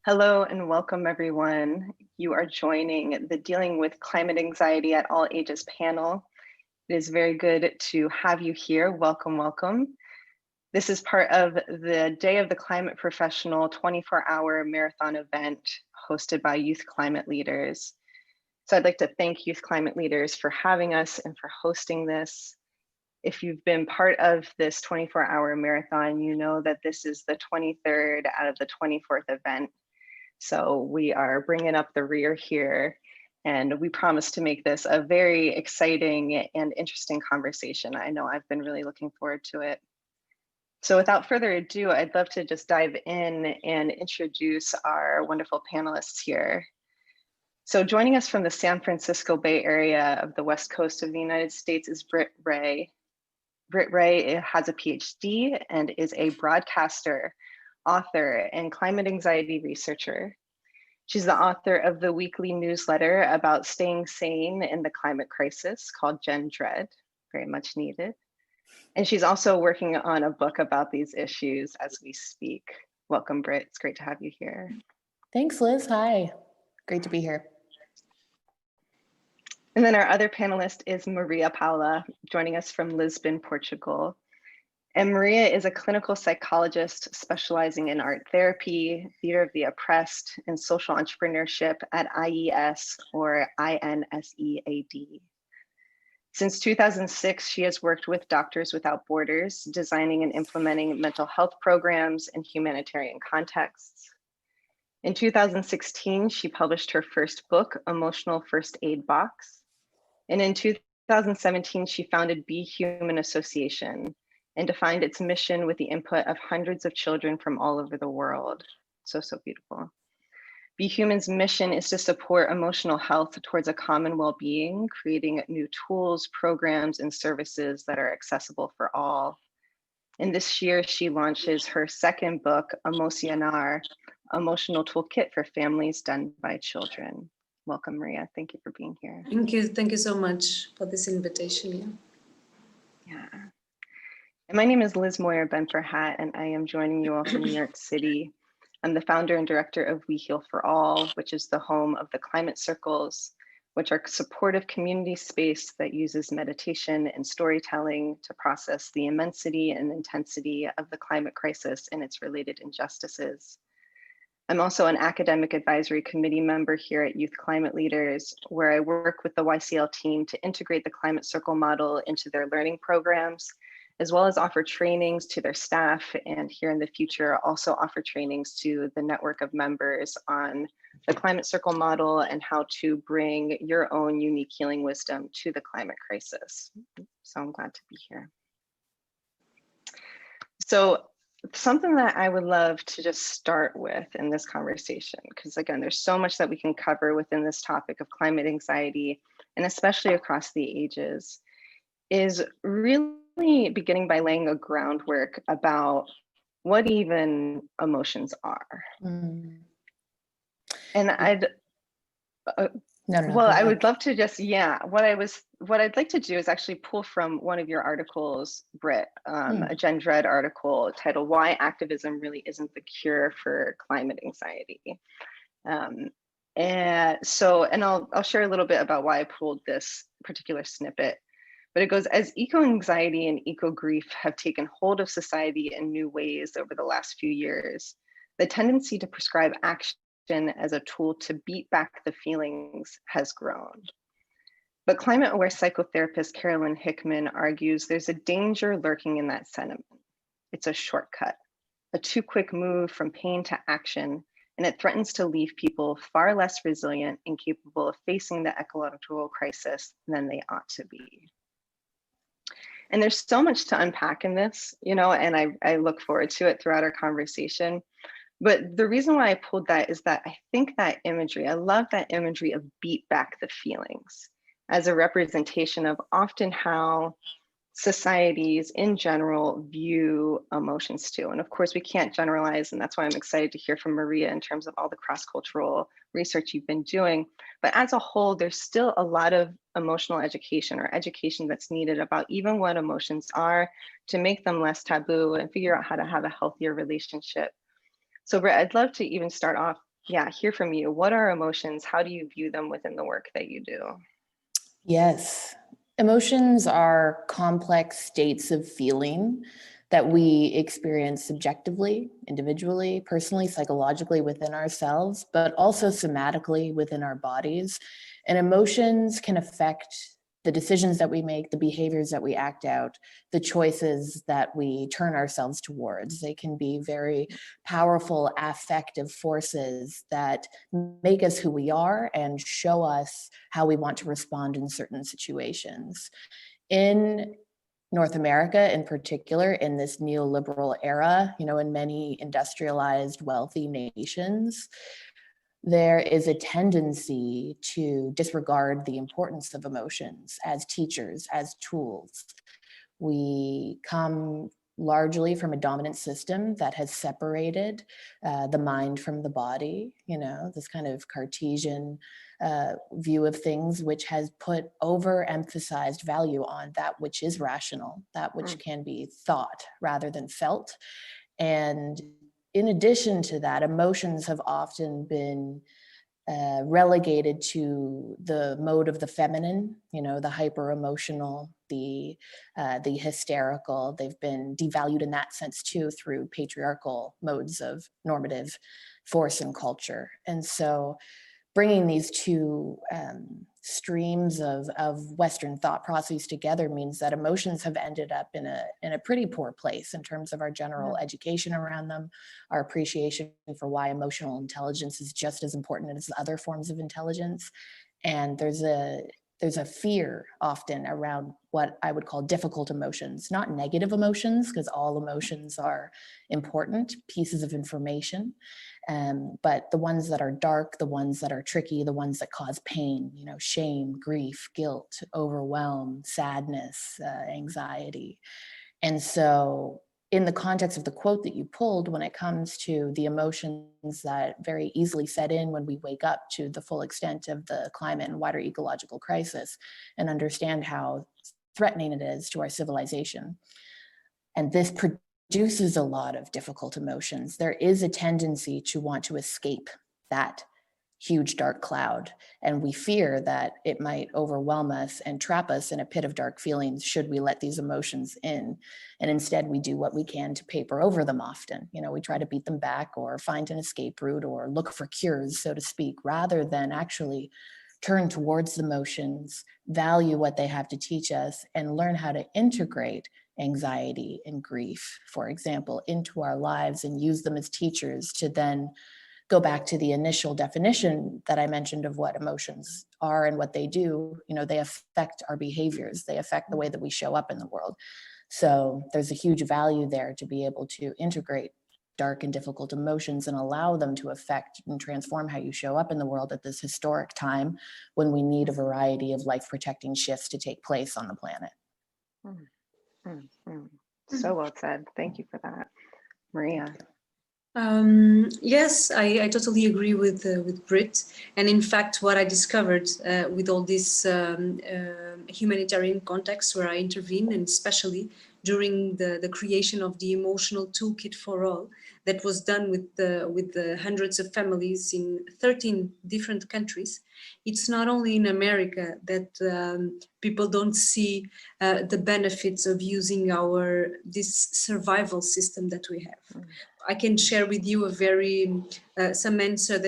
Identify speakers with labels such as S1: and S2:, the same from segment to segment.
S1: Hello and welcome everyone. You are joining the Dealing with Climate Anxiety at All Ages panel. It is very good to have you here. Welcome, welcome. This is part of the Day of the Climate Professional 24-hour marathon event hosted by Youth Climate Leaders. So I'd like to thank Youth Climate Leaders for having us and for hosting this. If you've been part of this 24-hour marathon, you know that this is the 23rd out of the 24th event. So we are bringing up the rear here, and we promise to make this a very exciting and interesting conversation. I know I've been really looking forward to it. So without further ado, I'd love to just dive in and introduce our wonderful panelists here. So joining us from the San Francisco Bay Area of the West Coast of the United States is Britt Wray. Britt Wray has a PhD and is a broadcaster, author, and climate anxiety researcher. She's the author of the weekly newsletter about staying sane in the climate crisis called Gen Dread, very much needed. And she's also working on a book about these issues as we speak. Welcome, Britt. It's great to have you here.
S2: Thanks, Liz. Hi. Great to be here.
S1: And then our other panelist is Maria Paula, joining us from Lisbon, Portugal. And Maria is a clinical psychologist specializing in art therapy, theater of the oppressed, and social entrepreneurship at IES or INSEAD. Since 2006, she has worked with Doctors Without Borders, designing and implementing mental health programs in humanitarian contexts. In 2016, she published her first book, Emotional First Aid Box. And in 2017, she founded Be Human Association and defined its mission with the input of hundreds of children from all over the world. So beautiful. Be Human's mission is to support emotional health towards a common well-being, creating new tools, programs, and services that are accessible for all. And this year, she launches her second book, Emocionar, Emotional Toolkit for Families Done by Children. Welcome, Maria. Thank you for being here.
S3: Thank you so much for this invitation.
S1: Yeah. And my name is Liz Moyer Benferhat, and I am joining you all from New York City. I'm the founder and director of We Heal for All, which is the home of the Climate Circles, which are supportive community space that uses meditation and storytelling to process the immensity and intensity of the climate crisis and its related injustices. I'm also an academic advisory committee member here at Youth Climate Leaders, where I work with the YCL team to integrate the Climate Circle model into their learning programs, as well as offer trainings to their staff, and here in the future also offer trainings to the network of members on the Climate Circle model and how to bring your own unique healing wisdom to the climate crisis. So I'm glad to be here. So something that I would love to just start with in this conversation, because again, there's so much that we can cover within this topic of climate anxiety, and especially across the ages, is really beginning by laying a groundwork about what even emotions are. And I'd, I would love to just, what I'd like to do is actually pull from one of your articles, Britt, a Gen Dread article titled Why Activism Really Isn't the Cure for Climate Anxiety. And I'll share a little bit about why I pulled this particular snippet. But it goes, as eco-anxiety and eco-grief have taken hold of society in new ways over the last few years, the tendency to prescribe action as a tool to beat back the feelings has grown. But climate-aware psychotherapist Carolyn Hickman argues there's a danger lurking in that sentiment. It's a shortcut, a too quick move from pain to action, and it threatens to leave people far less resilient and capable of facing the ecological crisis than they ought to be. And there's so much to unpack in this, and I look forward to it throughout our conversation. But the reason why I pulled that is that I think that imagery, I love that imagery of beat back the feelings as a representation of often how societies in general view emotions too. And of course we can't generalize, and that's why I'm excited to hear from Maria in terms of all the cross-cultural research you've been doing. But as a whole, there's still a lot of emotional education or education that's needed about even what emotions are to make them less taboo and figure out how to have a healthier relationship. So Britt, I'd love to even start off hear from you. What are emotions? How do you view them within the work that you do?
S2: Yes. Emotions are complex states of feeling that we experience subjectively, individually, personally, psychologically within ourselves, but also somatically within our bodies. And emotions can affect the decisions that we make, the behaviors that we act out, the choices that we turn ourselves towards. They can be very powerful affective forces that make us who we are and show us how we want to respond in certain situations. In North America in particular, in this neoliberal era, in many industrialized, wealthy nations, there is a tendency to disregard the importance of emotions as teachers, as tools. We come largely from a dominant system that has separated the mind from the body, this kind of Cartesian view of things, which has put overemphasized value on that which is rational, that which can be thought rather than felt. And in addition to that, emotions have often been relegated to the mode of the feminine, the hyper emotional, the hysterical. They've been devalued in that sense too through patriarchal modes of normative force and culture. And so bringing these two streams of Western thought processes together means that emotions have ended up in a pretty poor place in terms of our general education around them, our appreciation for why emotional intelligence is just as important as other forms of intelligence. And there's a fear often around what I would call difficult emotions, not negative emotions, because all emotions are important pieces of information. But the ones that are dark, the ones that are tricky, the ones that cause pain, shame, grief, guilt, overwhelm, sadness, anxiety. And so in the context of the quote that you pulled, when it comes to the emotions that very easily set in when we wake up to the full extent of the climate and wider ecological crisis and understand how threatening it is to our civilization. And this produces a lot of difficult emotions. There is a tendency to want to escape that huge dark cloud. And we fear that it might overwhelm us and trap us in a pit of dark feelings should we let these emotions in. And instead we do what we can to paper over them often. We try to beat them back or find an escape route or look for cures, so to speak, rather than actually turn towards the emotions, value what they have to teach us, and learn how to integrate anxiety and grief, for example, into our lives and use them as teachers to then go back to the initial definition that I mentioned of what emotions are and what they do. They affect our behaviors. They affect the way that we show up in the world. So there's a huge value there to be able to integrate dark and difficult emotions and allow them to affect and transform how you show up in the world at this historic time when we need a variety of life-protecting shifts to take place on the planet.
S1: So well said. Thank you for that, Maria.
S3: Yes, I totally agree with Britt. And in fact, what I discovered with all this humanitarian context where I intervene, and especially during the creation of the emotional toolkit for all that was done with the hundreds of families in 13 different countries, it's not only in America that people don't see the benefits of using this survival system that we have. I can share with you some answer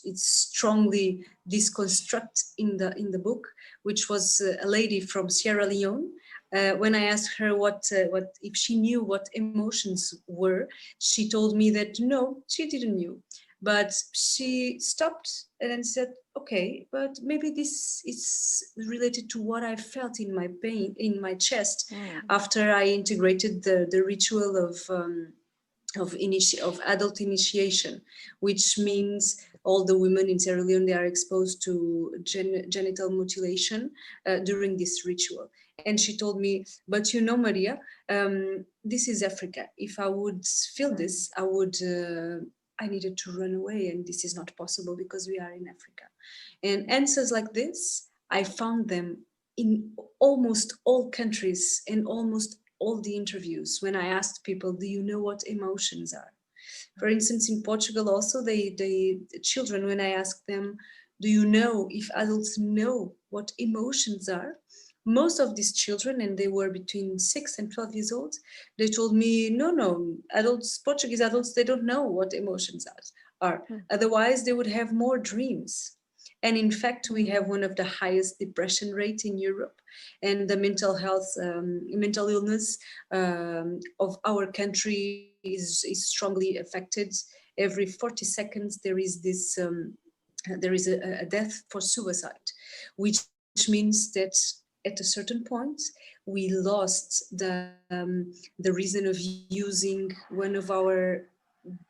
S3: it's strongly deconstruct in the book, which was a lady from Sierra Leone. When I asked her what if she knew what emotions were, she told me that no, she didn't knew. But she stopped and then said, okay, but maybe this is related to what I felt in my pain, in my chest, after I integrated the ritual of adult initiation, which means all the women in Sierra Leone, they are exposed to genital mutilation during this ritual. And she told me, but Maria, this is Africa. If I would feel this, I needed to run away, and this is not possible because we are in Africa. And answers like this, I found them in almost all countries and almost all the interviews when I asked people, do you know what emotions are? For instance, in Portugal also, the children, when I ask them, do you know if adults know what emotions are? Most of these children, and they were between 6 and 12 years old, they told me, no, adults, Portuguese adults, they don't know what emotions are. Otherwise, they would have more dreams. And in fact, we have one of the highest depression rate in Europe, and the mental health, mental illness of our country is strongly affected. Every 40 seconds, there is this, there is a death for suicide, which means that at a certain point, we lost the reason of using one of our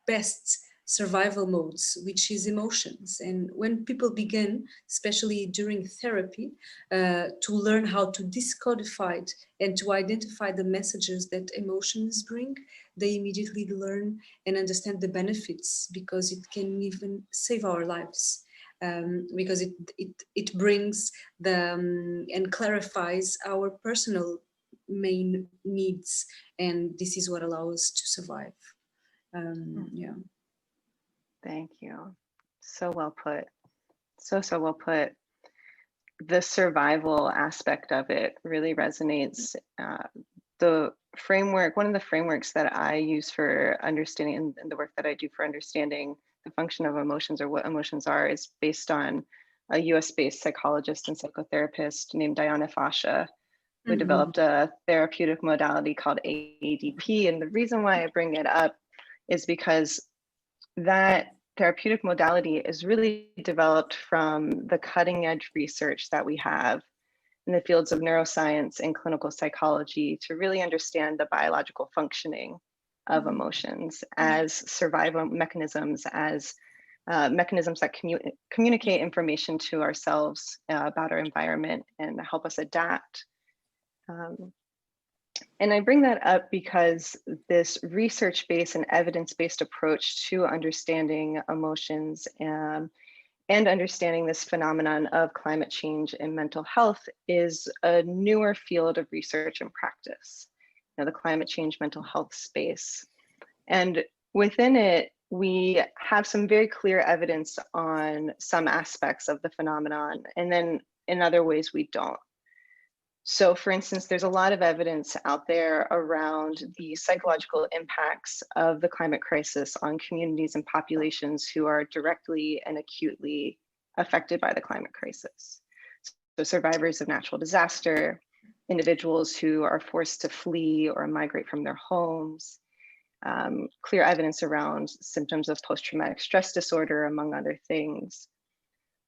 S3: best survival modes, which is emotions. And when people begin, especially during therapy, to learn how to decodify it and to identify the messages that emotions bring, they immediately learn and understand the benefits, because it can even save our lives. Because it brings the and clarifies our personal main needs, and this is what allows us to survive. Yeah.
S1: Thank you. So well put. So well put. The survival aspect of it really resonates. The framework, one of the frameworks that I use for understanding, and the work that I do for understanding the function of emotions or what emotions are, is based on a US-based psychologist and psychotherapist named Diana Fascia, who developed a therapeutic modality called ADP. And the reason why I bring it up is because that therapeutic modality is really developed from the cutting edge research that we have in the fields of neuroscience and clinical psychology to really understand the biological functioning of emotions as survival mechanisms, as mechanisms that communicate information to ourselves about our environment and help us adapt. And I bring that up because this research-based and evidence-based approach to understanding emotions and understanding this phenomenon of climate change and mental health is a newer field of research and practice, the climate change mental health space. And within it, we have some very clear evidence on some aspects of the phenomenon, and then in other ways we don't. So for instance, there's a lot of evidence out there around the psychological impacts of the climate crisis on communities and populations who are directly and acutely affected by the climate crisis. So survivors of natural disaster, individuals who are forced to flee or migrate from their homes, clear evidence around symptoms of post-traumatic stress disorder, among other things.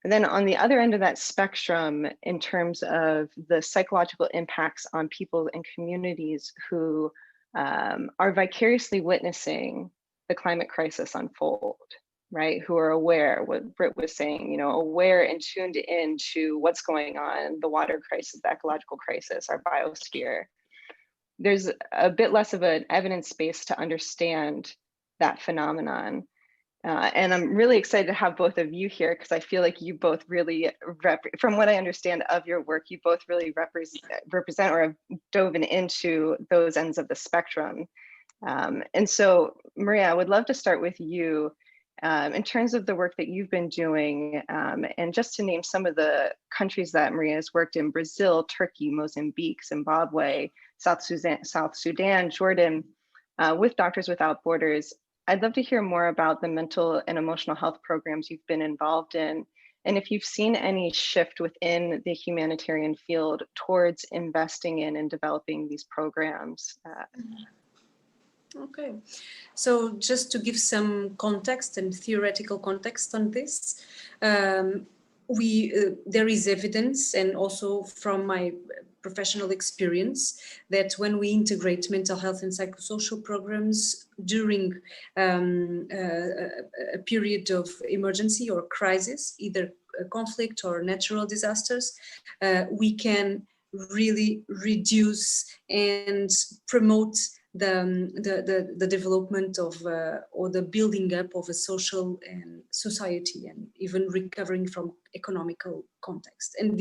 S1: And then on the other end of that spectrum, in terms of the psychological impacts on people and communities who are vicariously witnessing the climate crisis unfold, right? Who are aware, what Britt was saying, aware and tuned in to what's going on, the water crisis, the ecological crisis, our biosphere. There's a bit less of an evidence base to understand that phenomenon. And I'm really excited to have both of you here, because I feel like you both really, from what I understand of your work, you both really represent or have dove into those ends of the spectrum. And so, Maria, I would love to start with you in terms of the work that you've been doing, and just to name some of the countries that Maria has worked in: Brazil, Turkey, Mozambique, Zimbabwe, South Sudan, Jordan, with Doctors Without Borders. I'd love to hear more about the mental and emotional health programs you've been involved in, and if you've seen any shift within the humanitarian field towards investing in and developing these programs.
S3: Okay, so just to give some context and theoretical context on this, there is evidence, and also from my professional experience, that when we integrate mental health and psychosocial programs during a period of emergency or crisis, either a conflict or natural disasters, we can really reduce and promote the development of or the building up of a social and society, and even recovering from economical context. And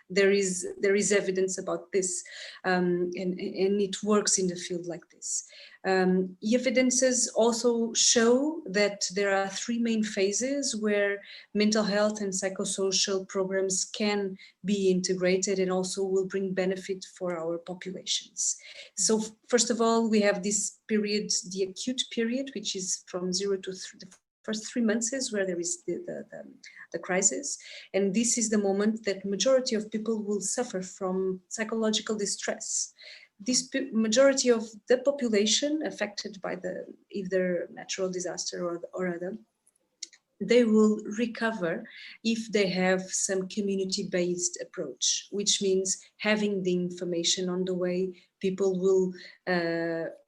S3: there is evidence about this, and it works in the field like this. Evidences also show that there are three main phases where mental health and psychosocial programs can be integrated and also will bring benefit for our populations. So first of all, we have this period, the acute period, which is from 0 to 3, the first 3 months is where there is the crisis. And this is the moment that majority of people will suffer from psychological distress. This majority of the population affected by either natural disaster or other, they will recover if they have some community-based approach, which means having the information on the way people will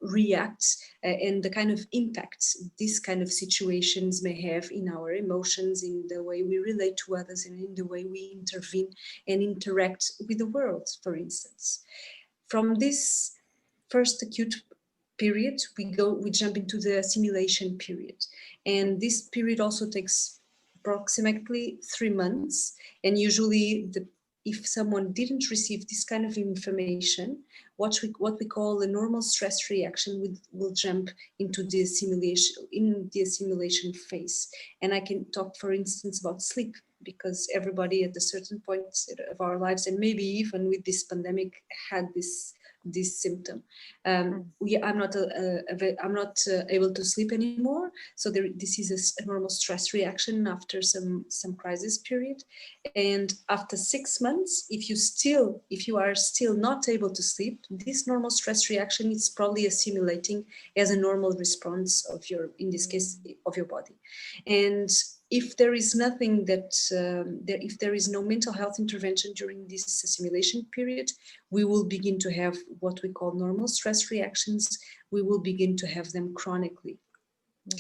S3: react and the kind of impacts these kind of situations may have in our emotions, in the way we relate to others, and in the way we intervene and interact with the world, for instance. From this first acute period, we jump into the assimilation period. And this period also takes approximately 3 months. And usually if someone didn't receive this kind of information, what we call a normal stress reaction will jump into the assimilation phase. And I can talk, for instance, about sleep, because everybody at a certain point of our lives, and maybe even with this pandemic, had this symptom. I'm not able to sleep anymore. So this is a normal stress reaction after some crisis period. And after 6 months, if you are still not able to sleep, this normal stress reaction is probably assimilating as a normal response of in this case, of your body. And if there is nothing if there is no mental health intervention during this assimilation period, we will begin to have what we call normal stress reactions. We will begin to have them chronically.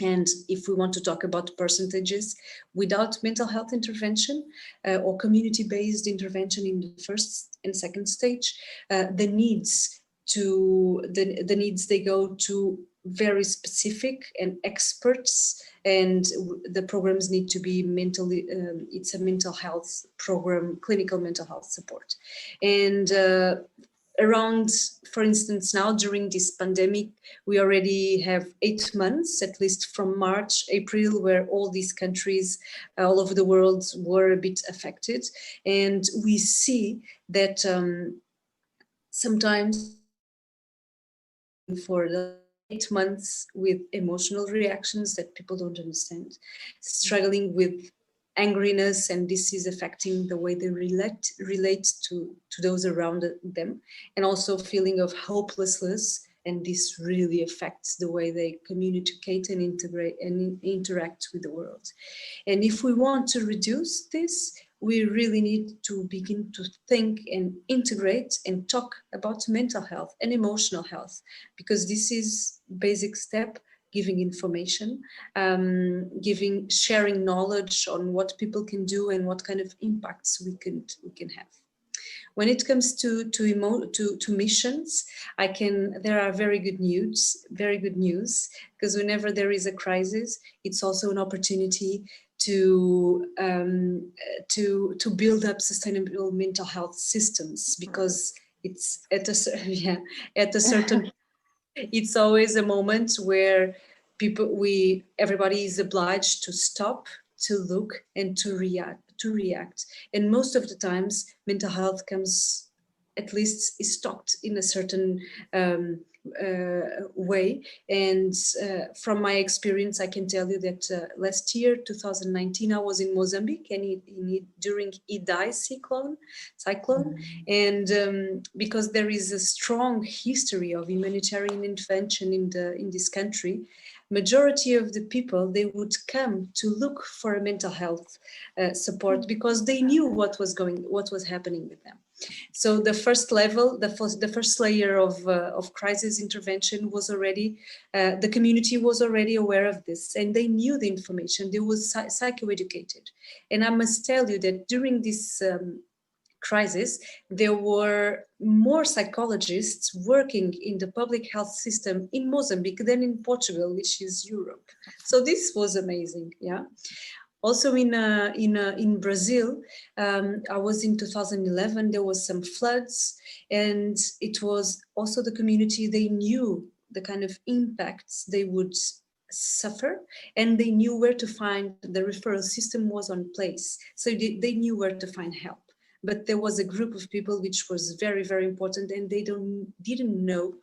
S3: And if we want to talk about percentages, without mental health intervention or community-based intervention in the first and second stage, the needs they go to very specific and experts, and the programs need to be it's a mental health program, clinical mental health support. And around, for instance, now during this pandemic, we already have 8 months, at least from March, April, where all these countries all over the world were a bit affected. And we see that sometimes for the 8 months with emotional reactions that people don't understand, struggling with angriness, and this is affecting the way they relate to those around them, and also feeling of hopelessness, and this really affects the way they communicate and integrate and interact with the world. And if we want to reduce this, we really need to begin to think and integrate and talk about mental health and emotional health, because this is basic step, giving information, sharing knowledge on what people can do and what kind of impacts we can have. When it comes to missions, there are very good news, because whenever there is a crisis, it's also an opportunity to build up sustainable mental health systems, because it's at a certain it's always a moment where everybody is obliged to stop, to look, and to react. And most of the times, mental health is stocked in a certain way. And from my experience, I can tell you that last year, 2019, I was in Mozambique, and during Idai cyclone, and because there is a strong history of humanitarian intervention in this country, majority of the people, they would come to look for a mental health support, because they knew what was happening with them. So the first level, the first layer of crisis intervention was already, the community was already aware of this, and they knew the information. They were psychoeducated. And I must tell you that during this crisis, there were more psychologists working in the public health system in Mozambique than in Portugal, which is Europe. So this was amazing, yeah. Also in Brazil, I was in 2011, there was some floods, and it was also the community, they knew the kind of impacts they would suffer, and they knew where to find, the referral system was on place. So they knew where to find help. But there was a group of people which was very, very important, and they didn't know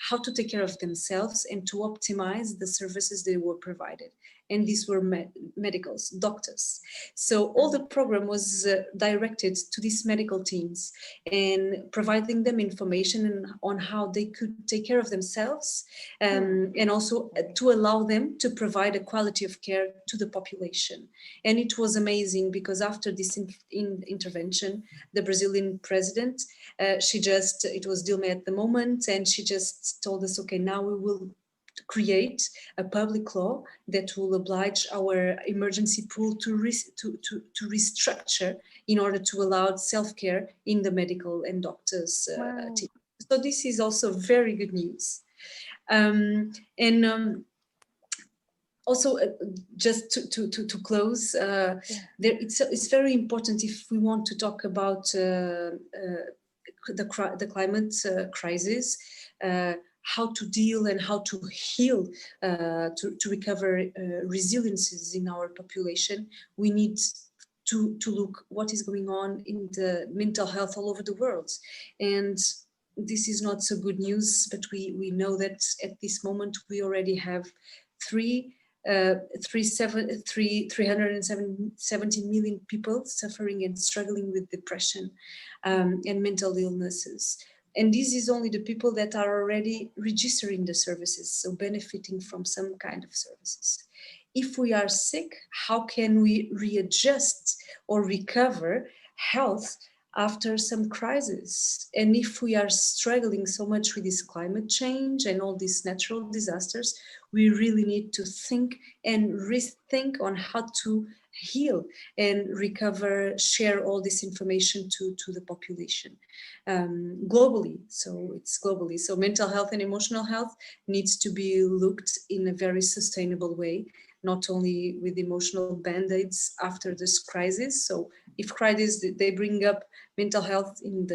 S3: how to take care of themselves and to optimize the services they were provided. And these were medicals, doctors. So all the program was directed to these medical teams and providing them information on how they could take care of themselves, and also to allow them to provide a quality of care to the population. And it was amazing because after this intervention, the Brazilian president, it was Dilma at the moment, and she just told us, okay, now we will create a public law that will oblige our emergency pool to restructure in order to allow self-care in the medical and doctors team. So this is also very good news. Also, just to close, it's very important if we want to talk about the climate crisis, how to deal and how to heal, to recover resiliences in our population. We need to look what is going on in the mental health all over the world. And this is not so good news, but we know that at this moment we already have 370 million people suffering and struggling with depression and mental illnesses. And this is only the people that are already registering the services, so benefiting from some kind of services. If we are sick, how can we readjust or recover health after some crisis? And if we are struggling so much with this climate change and all these natural disasters, we really need to think and rethink on how to heal and recover, share all this information to the population globally. So it's globally. So mental health and emotional health needs to be looked in a very sustainable way, not only with emotional band-aids after this crisis. So if crisis, they bring up mental health in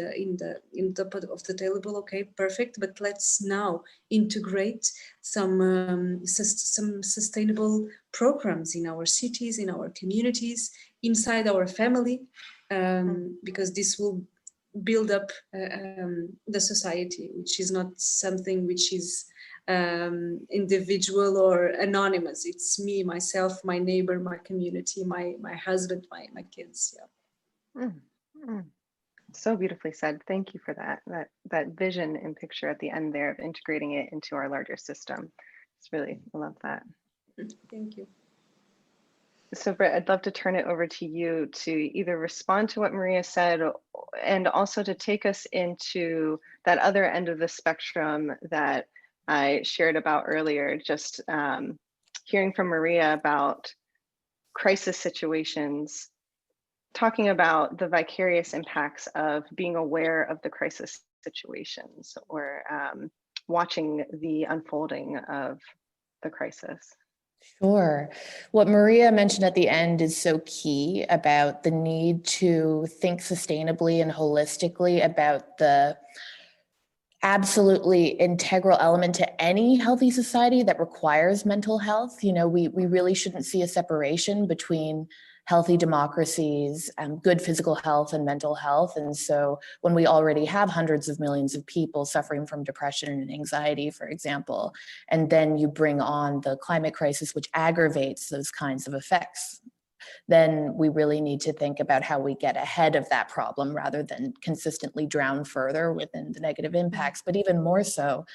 S3: top of the table, okay, perfect. But let's now integrate some sustainable programs in our cities, in our communities, inside our family, because this will build up the society, which is not something which is individual or anonymous. It's me, myself, my neighbor, my community, my husband, my kids. Yeah.
S1: So beautifully said. Thank you for that vision and picture at the end there of integrating it into our larger system. It's really, I love that.
S3: Thank you.
S1: So Britt, I'd love to turn it over to you to either respond to what Maria said and also to take us into that other end of the spectrum that I shared about earlier, just hearing from Maria about crisis situations, talking about the vicarious impacts of being aware of the crisis situations or watching the unfolding of the crisis.
S2: Sure. What Maria mentioned at the end is so key about the need to think sustainably and holistically about the absolutely integral element to any healthy society that requires mental health. You know, we really shouldn't see a separation between healthy democracies, good physical health and mental health. And so when we already have hundreds of millions of people suffering from depression and anxiety, for example, and then you bring on the climate crisis, which aggravates those kinds of effects, then we really need to think about how we get ahead of that problem rather than consistently drown further within the negative impacts. But even more so,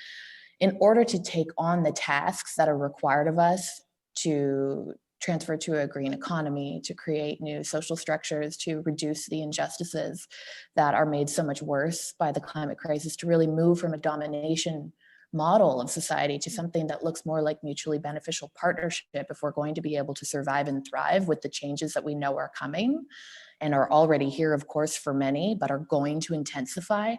S2: in order to take on the tasks that are required of us to transfer to a green economy, to create new social structures, to reduce the injustices that are made so much worse by the climate crisis, to really move from a domination model of society to something that looks more like mutually beneficial partnership if we're going to be able to survive and thrive with the changes that we know are coming and are already here, of course, for many, but are going to intensify.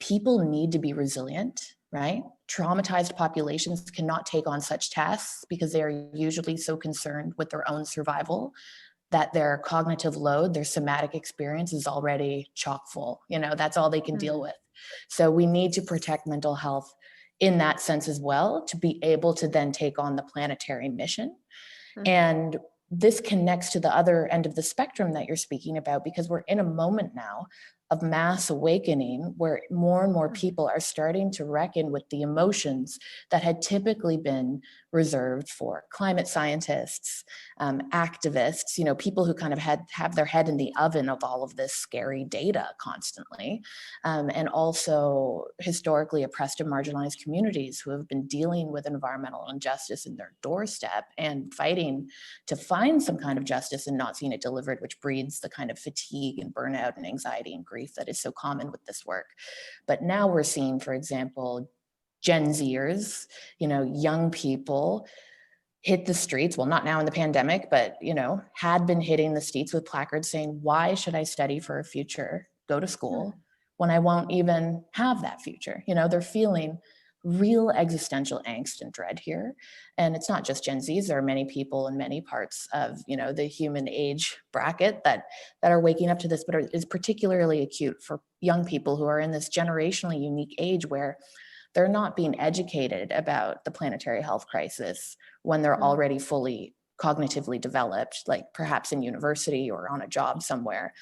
S2: People need to be resilient, right? Traumatized populations cannot take on such tasks because they are usually so concerned with their own survival that their cognitive load, their somatic experience is already chock full. That's all they can deal with. So we need to protect mental health in that sense as well, to be able to then take on the planetary mission. And this connects to the other end of the spectrum that you're speaking about, because we're in a moment now of mass awakening where more and more people are starting to reckon with the emotions that had typically been reserved for climate scientists, activists, people who kind of have their head in the oven of all of this scary data constantly, and also historically oppressed and marginalized communities who have been dealing with environmental injustice in their doorstep and fighting to find some kind of justice and not seeing it delivered, which breeds the kind of fatigue and burnout and anxiety and grief that is so common with this work. But now we're seeing, for example, Gen Zers, young people hit the streets, well, not now in the pandemic, but, had been hitting the streets with placards saying, why should I study for a future, go to school, when I won't even have that future? They're feeling real existential angst and dread here. And it's not just Gen Zs, there are many people in many parts of, the human age bracket that are waking up to this, but is particularly acute for young people who are in this generationally unique age where they're not being educated about the planetary health crisis when they're already fully cognitively developed, like perhaps in university or on a job somewhere.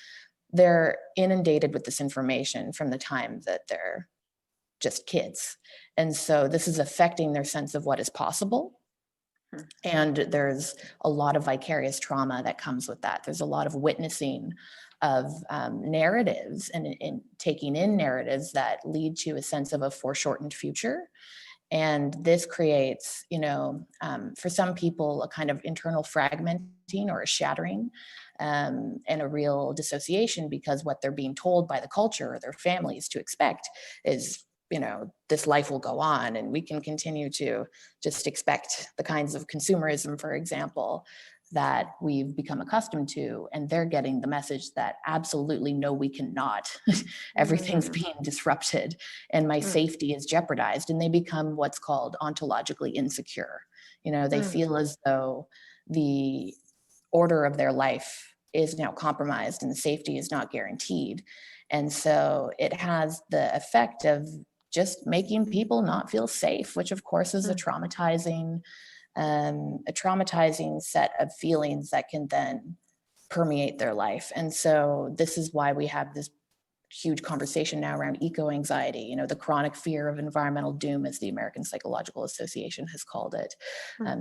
S2: They're inundated with this information from the time that they're just kids. And so this is affecting their sense of what is possible. And there's a lot of vicarious trauma that comes with that. There's a lot of witnessing of narratives and taking in narratives that lead to a sense of a foreshortened future. And this creates, for some people, a kind of internal fragmenting or a shattering and a real dissociation, because what they're being told by the culture or their families to expect is, this life will go on and we can continue to just expect the kinds of consumerism, for example, that we've become accustomed to. And they're getting the message that absolutely no, we cannot. Everything's being disrupted and my safety is jeopardized. And they become what's called ontologically insecure. They feel as though the order of their life is now compromised and the safety is not guaranteed. And so it has the effect of just making people not feel safe, which of course is a traumatizing set of feelings that can then permeate their life. And so this is why we have this huge conversation now around eco-anxiety, the chronic fear of environmental doom, as the American Psychological Association has called it,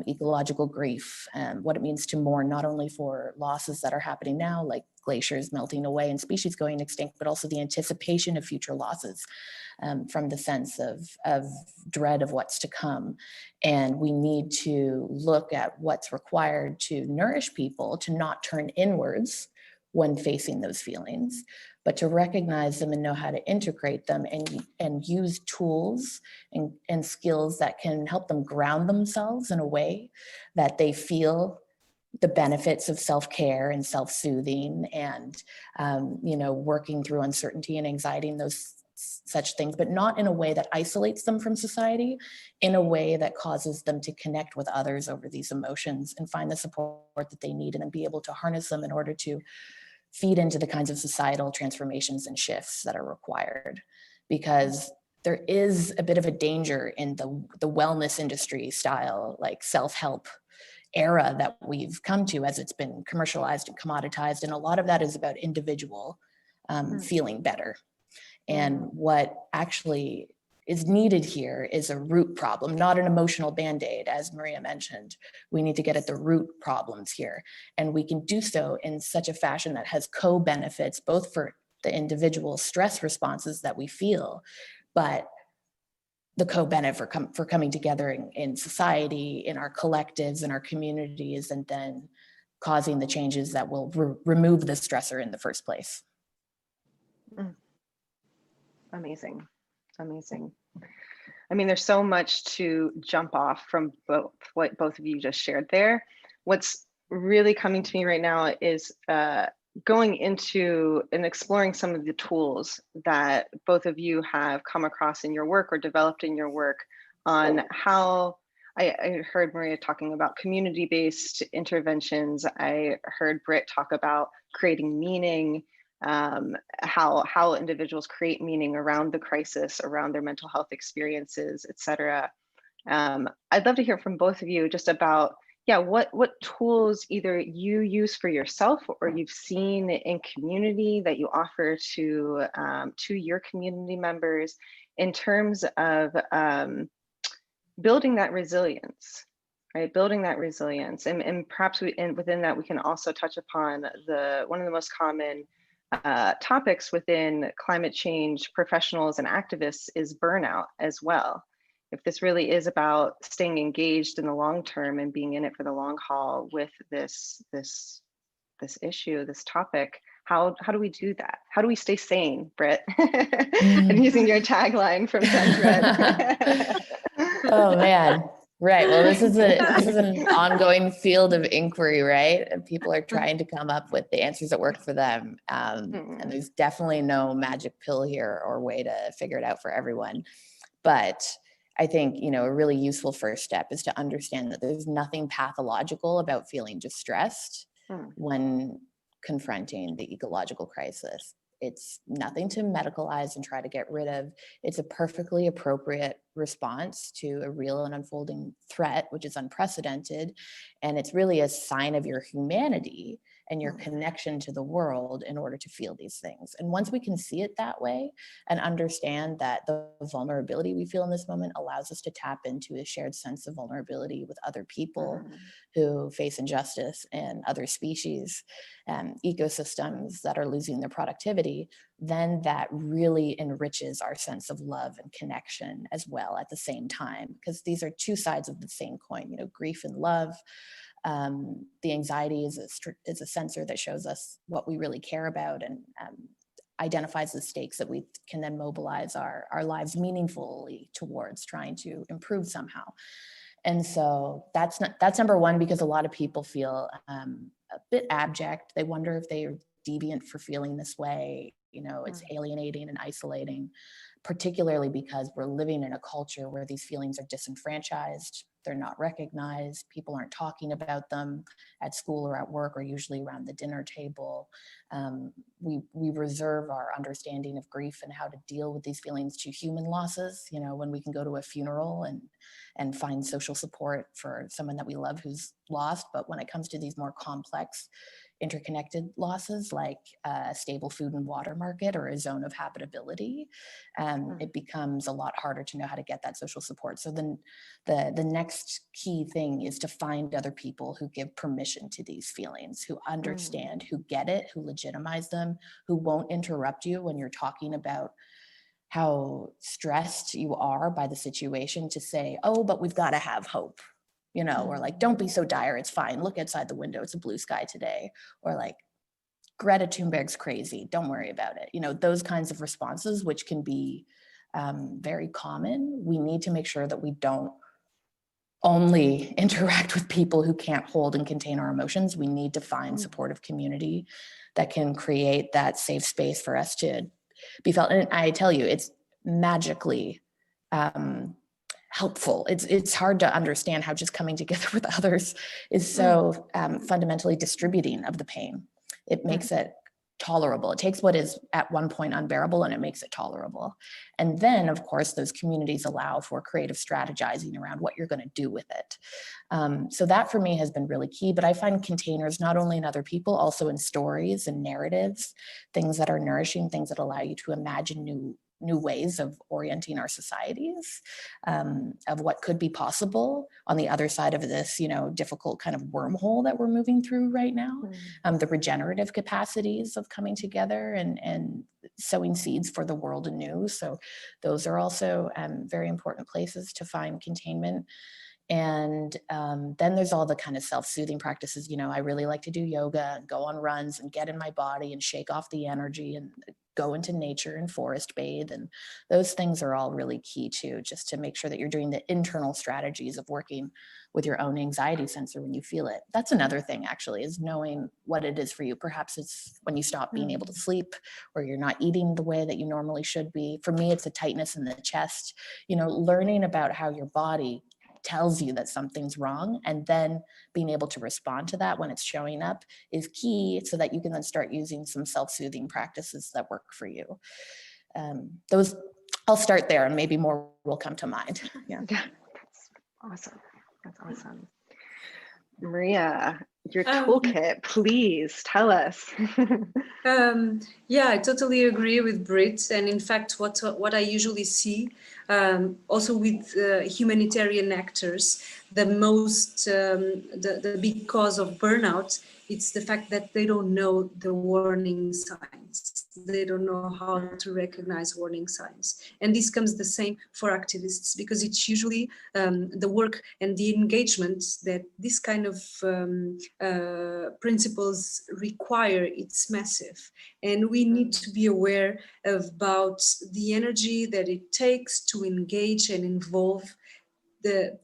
S2: ecological grief, what it means to mourn not only for losses that are happening now, like glaciers melting away and species going extinct, but also the anticipation of future losses from the sense of dread of what's to come. And we need to look at what's required to nourish people, to not turn inwards when facing those feelings, but to recognize them and know how to integrate them and use tools and skills that can help them ground themselves in a way that they feel the benefits of self-care and self-soothing and, working through uncertainty and anxiety and those such things, but not in a way that isolates them from society, in a way that causes them to connect with others over these emotions and find the support that they need and then be able to harness them in order to feed into the kinds of societal transformations and shifts that are required. Because there is a bit of a danger in the wellness industry style, like self-help era that we've come to as it's been commercialized and commoditized. And a lot of that is about individual feeling better. And what actually is needed here is a root problem, not an emotional Band-Aid, as Maria mentioned. We need to get at the root problems here. And we can do so in such a fashion that has co-benefits, both for the individual stress responses that we feel, but the co-benefit for coming together in society, in our collectives, in our communities, and then causing the changes that will remove the stressor in the first place.
S1: Amazing. Amazing. I mean, there's so much to jump off from what both of you just shared there. What's really coming to me right now is going into and exploring some of the tools that both of you have come across in your work or developed in your work on how I heard Maria talking about community-based interventions. I heard Britt talk about creating meaning, how individuals create meaning around the crisis, around their mental health experiences, et cetera. I'd love to hear from both of you just about, yeah, what tools either you use for yourself or you've seen in community that you offer to your community members in terms of building that resilience, right? Building that resilience, and perhaps within that we can also touch upon one of the most common topics within climate change professionals and activists is burnout as well. If this really is about staying engaged in the long term and being in it for the long haul with this issue, this topic, how do we do that? How do we stay sane, Britt? And using your tagline from Red.
S2: Oh man. Right. Well, this is an ongoing field of inquiry, right? And people are trying to come up with the answers that work for them. And there's definitely no magic pill here or way to figure it out for everyone. But I think, a really useful first step is to understand that there's nothing pathological about feeling distressed when confronting the ecological crisis. It's nothing to medicalize and try to get rid of. It's a perfectly appropriate response to a real and unfolding threat, which is unprecedented. And it's really a sign of your humanity and your connection to the world in order to feel these things. And once we can see it that way and understand that the vulnerability we feel in this moment allows us to tap into a shared sense of vulnerability with other people who face injustice and other species and ecosystems that are losing their productivity, then that really enriches our sense of love and connection as well at the same time, because these are two sides of the same coin, grief and love. The anxiety is a sensor that shows us what we really care about and identifies the stakes that we can then mobilize our lives meaningfully towards trying to improve somehow. And so that's number one, because a lot of people feel a bit abject. They wonder if they are deviant for feeling this way. It's alienating and isolating, particularly because we're living in a culture where these feelings are disenfranchised. They're not recognized. People aren't talking about them at school or at work or usually around the dinner table. We reserve our understanding of grief and how to deal with these feelings to human losses, when we can go to a funeral and find social support for someone that we love who's lost. But when it comes to these more complex, interconnected losses like a stable food and water market or a zone of habitability, it becomes a lot harder to know how to get that social support. So then the next key thing is to find other people who give permission to these feelings, who understand, who get it, who legitimize them, who won't interrupt you when you're talking about how stressed you are by the situation, to say, oh, but we've got to have hope. Or like, don't be so dire, it's fine. Look outside the window, it's a blue sky today. Or like, Greta Thunberg's crazy, don't worry about it. Those kinds of responses, which can be very common. We need to make sure that we don't only interact with people who can't hold and contain our emotions. We need to find supportive community that can create that safe space for us to be felt. And I tell you, it's magically helpful. It's hard to understand how just coming together with others is so fundamentally distributing of the pain. It makes it tolerable. It takes what is at one point unbearable and it makes it tolerable. And then, of course, those communities allow for creative strategizing around what you're going to do with it. So that for me has been really key. But I find containers not only in other people, also in stories and narratives, things that are nourishing, things that allow you to imagine new ways of orienting our societies, of what could be possible on the other side of this, difficult kind of wormhole that we're moving through right now. The regenerative capacities of coming together and sowing seeds for the world anew. So those are also very important places to find containment. And then there's all the kind of self-soothing practices. I really like to do yoga and go on runs and get in my body and shake off the energy and go into nature and forest bathe. And those things are all really key too, just to make sure that you're doing the internal strategies of working with your own anxiety sensor when you feel it. That's another thing actually, is knowing what it is for you. Perhaps it's when you stop being able to sleep or you're not eating the way that you normally should be. For me, it's a tightness in the chest, learning about how your body tells you that something's wrong, and then being able to respond to that when it's showing up is key, so that you can then start using some self-soothing practices that work for you. Those, I'll start there and maybe more will come to mind. Yeah.
S1: Yeah, that's awesome. That's awesome. Maria, your toolkit, please tell us.
S3: Yeah, I totally agree with Britt. And in fact, what I usually see, also with humanitarian actors, the big cause of burnout, it's the fact that they don't know the warning signs. They don't know how to recognize warning signs. And this comes the same for activists, because it's usually the work and the engagement that this kind of principles require, it's massive. And we need to be aware about the energy that it takes to engage and involve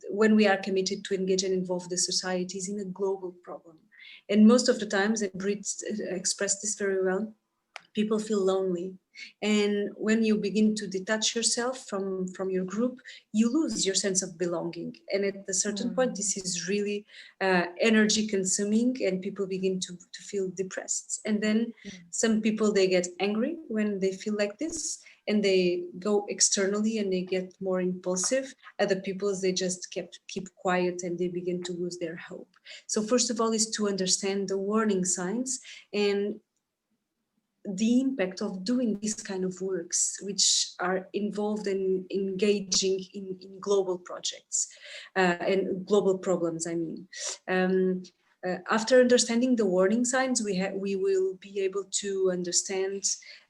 S3: when we are committed to engage and involve the societies in a global problem. And most of the times, and Britt expressed this very well, people feel lonely. And when you begin to detach yourself from your group, you lose your sense of belonging. And at a certain point, this is really energy consuming, and people begin to feel depressed. And then some people, they get angry when they feel like this, and they go externally and they get more impulsive. Other people, they just keep quiet and they begin to lose their hope. So first of all is to understand the warning signs and the impact of doing these kind of works, which are involved in engaging in global projects and global problems, I mean. After understanding the warning signs, we will be able to understand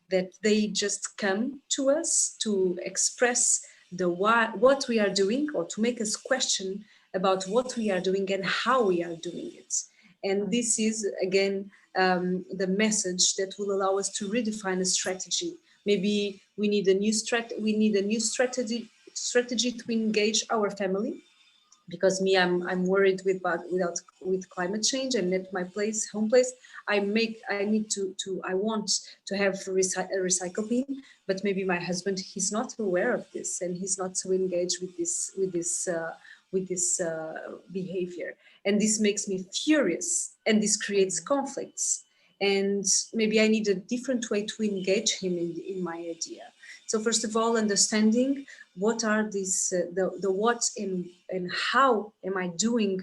S3: that they just come to us to express what we are doing, or to make us question about what we are doing and how we are doing it. And this is, again, the message that will allow us to redefine a strategy. Maybe we need a new strategy to engage our family, because I'm worried with climate change, and at my home place, I want to have a recycle bin, but maybe my husband, he's not aware of this, and he's not so engaged with this behavior, and this makes me furious, and this creates conflicts, and maybe I need a different way to engage him in my idea. So first of all, understanding what are these the what and how am I doing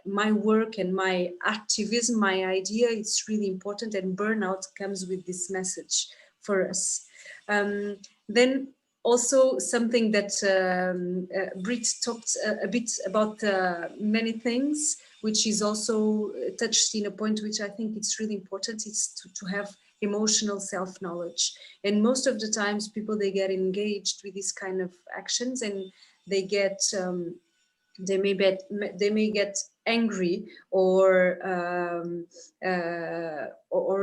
S3: my work and my activism, my idea. It's really important, and burnout comes with this message for us. Then also something that Britt talked a bit about many things, which is also touched in a point which I think it's really important, is to have emotional self-knowledge. And most of the times people, they get engaged with these kind of actions, and they get they may get angry or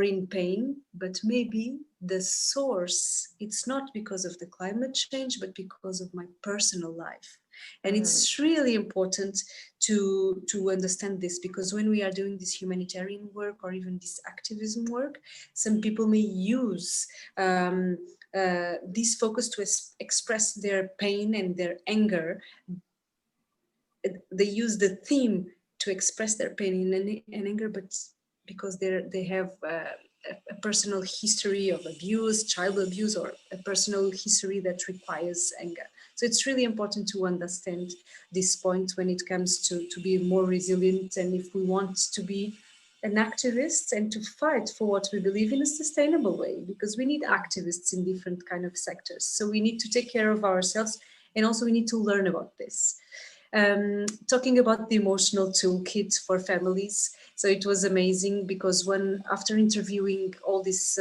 S3: in pain, but maybe the source, it's not because of the climate change, but because of my personal life. And it's really important to understand this, because when we are doing this humanitarian work or even this activism work, some people may use this focus to express their pain and their anger. They use the theme to express their pain and anger, but because they have a personal history of abuse, child abuse, or a personal history that requires anger. So it's really important to understand this point when it comes to be more resilient, and if we want to be an activist and to fight for what we believe in a sustainable way, because we need activists in different kind of sectors. So we need to take care of ourselves, and also we need to learn about this. Talking about the emotional toolkit for families. So it was amazing, because after interviewing all these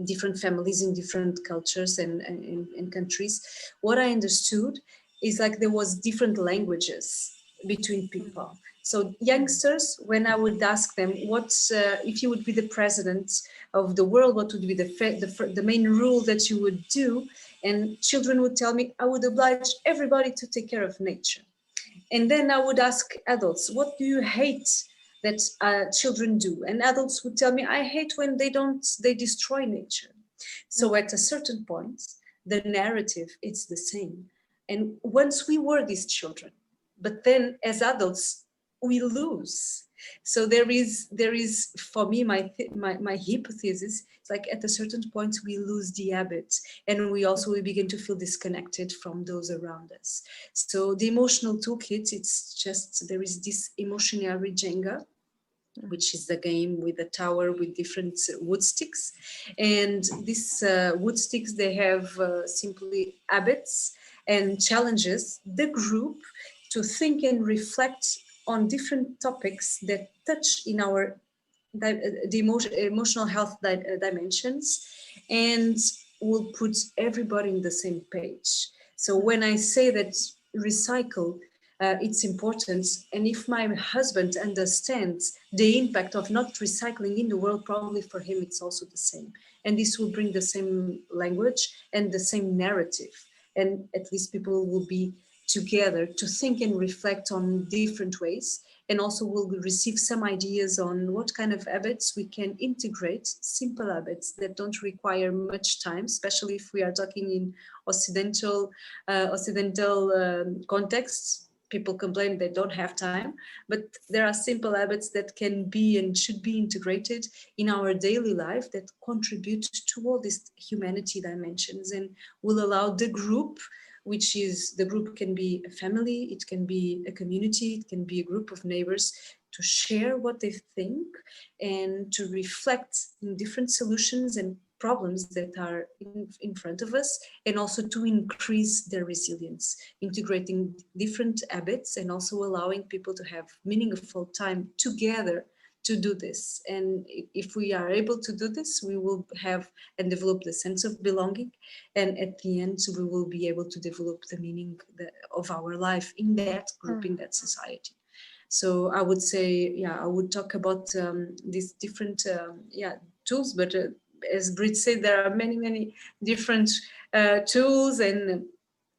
S3: different families in different cultures and countries, what I understood is like there was different languages between people. So youngsters, when I would ask them, if you would be the president of the world, what would be the main rule that you would do? And children would tell me, I would oblige everybody to take care of nature. And then I would ask adults, what do you hate that children do? And adults would tell me, I hate when they destroy nature. So at a certain point, the narrative, it's the same. And once we were these children, but then as adults, we lose. So there is for me, my hypothesis, it's like at a certain point we lose the habits, and we begin to feel disconnected from those around us. So the emotional toolkit, it's just, there is this emotionary Jenga, which is the game with a tower with different wood sticks. And these wood sticks, they have simply habits and challenges the group to think and reflect on different topics that touch in our emotional health dimensions, and will put everybody in the same page. So when I say that recycle, it's important. And if my husband understands the impact of not recycling in the world, probably for him it's also the same. And this will bring the same language and the same narrative. And at least people will be together to think and reflect on different ways, and also will receive some ideas on what kind of habits we can integrate, simple habits that don't require much time, especially if we are talking in Occidental contexts. People complain they don't have time, but there are simple habits that can be and should be integrated in our daily life that contribute to all these humanity dimensions, and will allow the group, which is, the group can be a family, it can be a community, it can be a group of neighbors, to share what they think and to reflect in different solutions and problems that are in front of us, and also to increase their resilience, integrating different habits and also allowing people to have meaningful time together to do this. And if we are able to do this, we will have and develop the sense of belonging, and at the end we will be able to develop the meaning of our life in that group, in that society. So I would say, yeah, I would talk about these different tools, but as Britt said, there are many different tools and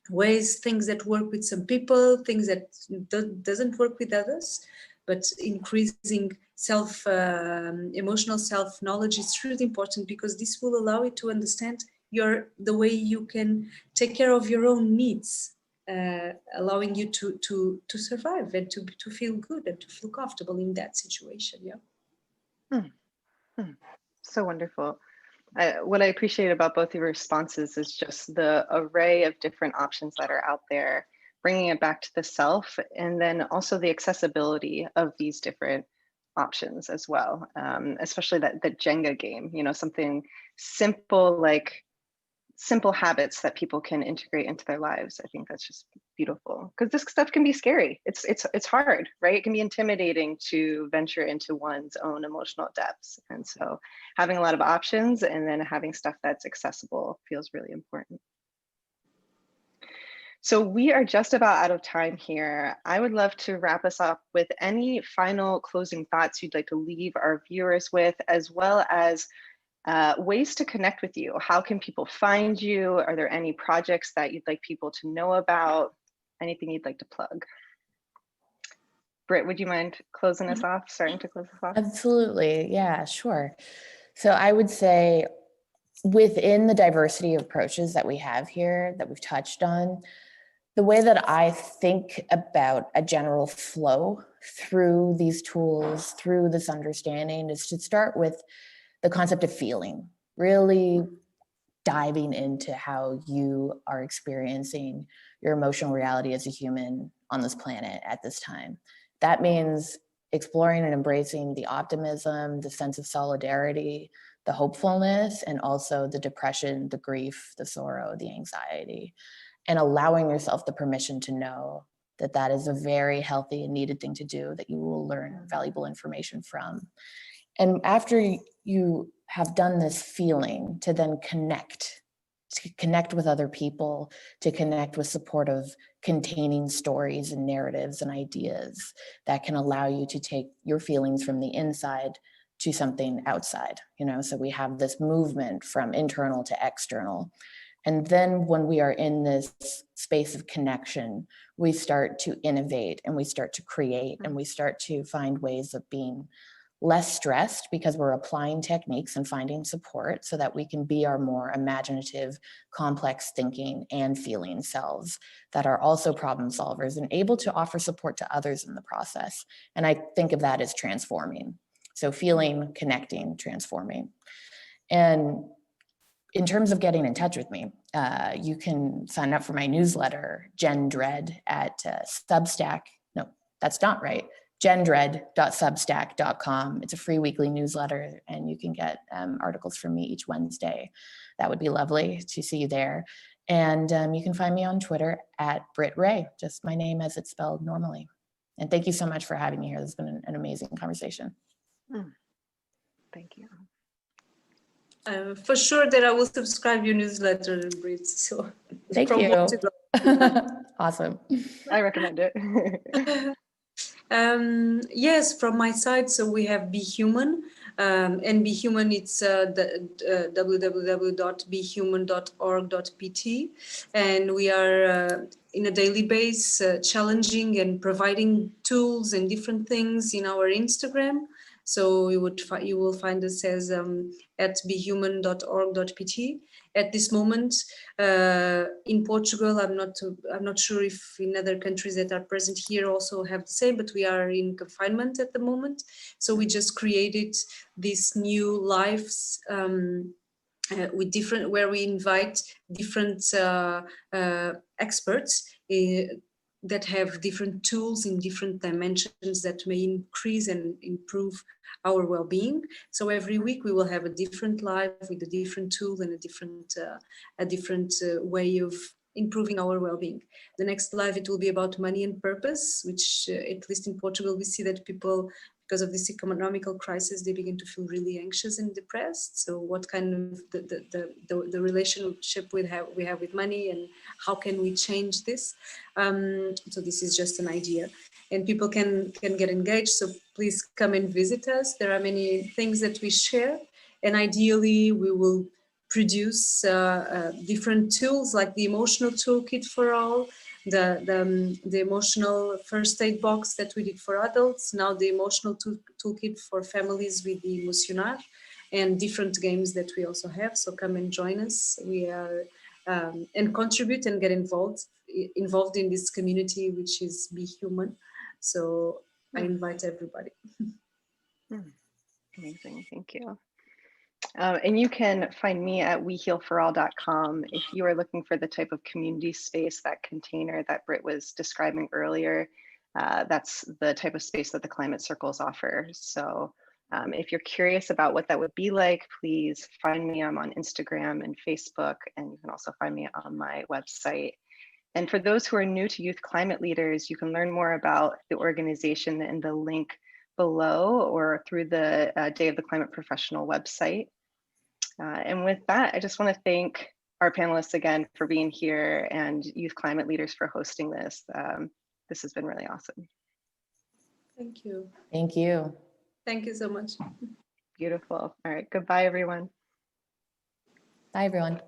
S3: ways, things that work with some people, things that doesn't work with others. But increasing emotional self-knowledge is really important, because this will allow you to understand the way you can take care of your own needs, allowing you to survive and to feel good and to feel comfortable in that situation.
S1: So wonderful. What I appreciate about both of your responses is just the array of different options that are out there, bringing it back to the self, and then also the accessibility of these different options as well, especially that Jenga game, something simple, like simple habits that people can integrate into their lives. I think that's just beautiful, because this stuff can be scary. It's hard, right? It can be intimidating to venture into one's own emotional depths. And so having a lot of options and then having stuff that's accessible feels really important. So we are just about out of time here. I would love to wrap us up with any final closing thoughts you'd like to leave our viewers with, as well as ways to connect with you. How can people find you? Are there any projects that you'd like people to know about? Anything you'd like to plug? Britt, would you mind closing us off, starting to close us off?
S2: Absolutely, yeah, sure. So I would say, within the diversity of approaches that we have here, that we've touched on, the way that I think about a general flow through these tools, through this understanding, is to start with the concept of feeling, really diving into how you are experiencing your emotional reality as a human on this planet at this time. That means exploring and embracing the optimism, the sense of solidarity, the hopefulness, and also the depression, the grief, the sorrow, the anxiety, and allowing yourself the permission to know that that is a very healthy and needed thing to do, that you will learn valuable information from. And after you have done this feeling, to then connect with other people, to connect with supportive, containing stories and narratives and ideas that can allow you to take your feelings from the inside to something outside. So we have this movement from internal to external. And then when we are in this space of connection, we start to innovate, and we start to create, and we start to find ways of being less stressed because we're applying techniques and finding support so that we can be our more imaginative, complex thinking and feeling selves that are also problem solvers and able to offer support to others in the process. And I think of that as transforming. So feeling, connecting, transforming. And in terms of getting in touch with me, you can sign up for my newsletter, Gen Dread, at Substack. No, that's not right. gendread.substack.com. It's a free weekly newsletter, and you can get articles from me each Wednesday. That would be lovely to see you there. And you can find me on Twitter at Britt Wray, just my name as it's spelled normally. And thank you so much for having me here. This has been an amazing conversation.
S1: Thank you.
S3: For sure that I will subscribe your newsletter, Britt. So
S2: thank
S3: from
S2: you.
S3: where to go.
S1: Awesome. I recommend it.
S3: Yes, from my side, so we have Be Human, and Be Human, it's www.behuman.org.pt, and we are in a daily base challenging and providing tools and different things in our Instagram. So you will find us as at behuman.org.pt. At this moment, in Portugal, I'm not sure if in other countries that are present here also have the same, but we are in confinement at the moment. So we just created these new lives with different, where we invite different experts that have different tools in different dimensions that may increase and improve our well-being. So every week we will have a different live with a different tool and a different way of improving our well-being. The next live, it will be about money and purpose, which at least in Portugal, we see that people, because of this economical crisis, they begin to feel really anxious and depressed. So what kind of the relationship we have with money, and how can we change this? So this is just an idea, and people can get engaged. So please come and visit us. There are many things that we share, and ideally we will produce different tools like the emotional toolkit for all, the emotional first aid box that we did for adults, now the emotional toolkit for families with the Emocionar, and different games that we also have. So come and join us. We are and contribute and get involved in this community, which is Be Human. So I invite everybody.
S1: Amazing, thank you. And you can find me at wehealforall.com if you are looking for the type of community space, that container that Britt was describing earlier. That's the type of space that the Climate Circles offer. So if you're curious about what that would be like, please find me. I'm on Instagram and Facebook, and you can also find me on my website. And for those who are new to Youth Climate Leaders, you can learn more about the organization in the link below or through the Day of the Climate Professional website. And with that, I just want to thank our panelists again for being here, and Youth Climate Leaders for hosting this. This has been really awesome.
S3: Thank you.
S2: Thank you.
S3: Thank you so much.
S1: Beautiful. All right, goodbye, everyone.
S2: Bye, everyone.